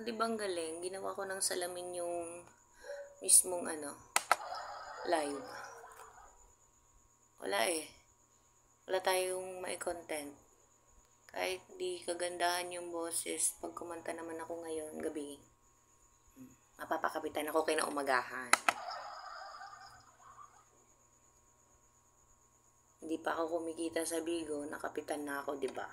di ba ang galing? Ginawa ko ng salamin yung mismong live. Wala eh. Wala tayong mai-content. Kahit di kagandahan yung boses, pag kumanta naman ako ngayon, gabi, mapapakapitan ako kinaumagahan. Hindi pa ako kumikita sa Bigo, nakapitan na ako, di ba?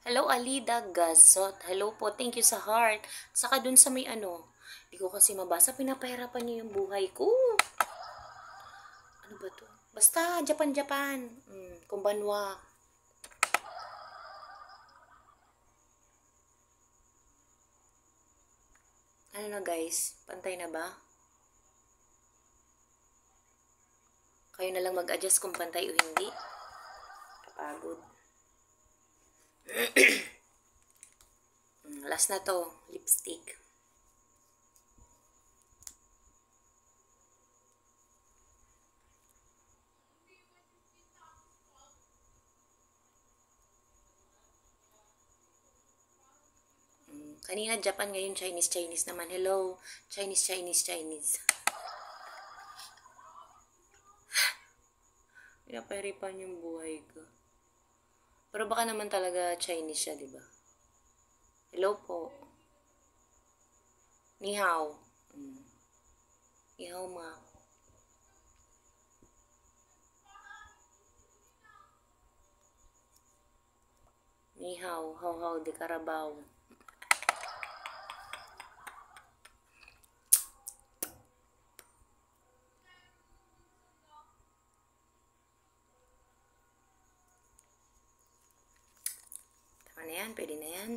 Hello, Alida Gazot. Hello po, thank you sa heart. Saka dun sa may di ko kasi mabasa, pinapahirapan niyo yung buhay ko. Ano ba to? Basta, Japan. Kumbanwa. Ano na guys? Pantay na ba? Kayo na lang mag-adjust kung pantay o hindi. Kapagod. Last na to, lipstick. Kanina Japan, ngayon Chinese naman. Hello, Chinese. Pinapahirapan yung buhay ko. Pero baka naman talaga Chinese siya, di ba? Hello po. Ni hao. Ni hao ma. Ni hao, hao de Carabao. Tama na yan, pwede na yan.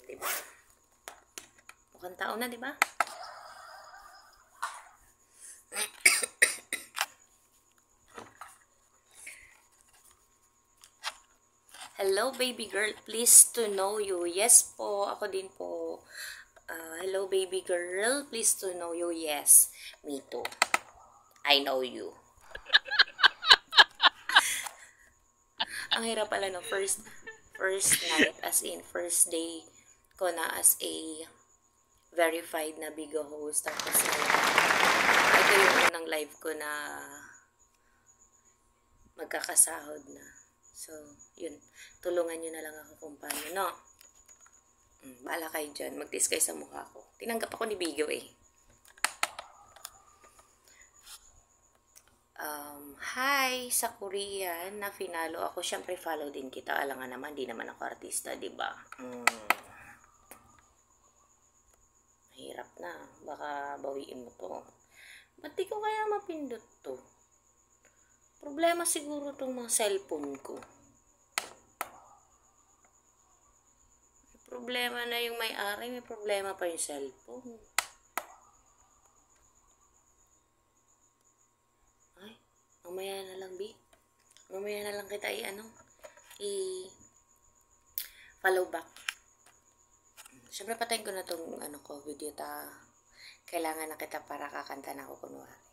Diba? Mukhang tao na, diba? Hello, baby girl. Pleased to know you. Yes po, ako din po. Hello, baby girl. Pleased to know you. Yes, me too. I know you. Ang hirap pala no, first night, as in first day ko na as a verified na Bigo host. Tapos ito yung unang live ko na magkakasahod na. So, yun. Tulungan nyo na lang ako kung paano, no? Bahala kayo dyan. Mag-tiis kayo sa mukha ko. Tinanggap ako ni Bigo eh. Hi sa Korean na finalo ako. Syempre follow din kita. Alangan naman, di naman ako artista, diba? Mahirap na. Baka bawiin mo to. Ba't di ko kaya mapindot to? Problema siguro tong mga cellphone ko. May problema na yung may-ari, may problema pa yung cellphone. Ay, mamaya na lang, Bi. Mamaya na lang kita follow back. Siyempre patayin ko na tong video kailangan na kita para kakanta na ako kunwari.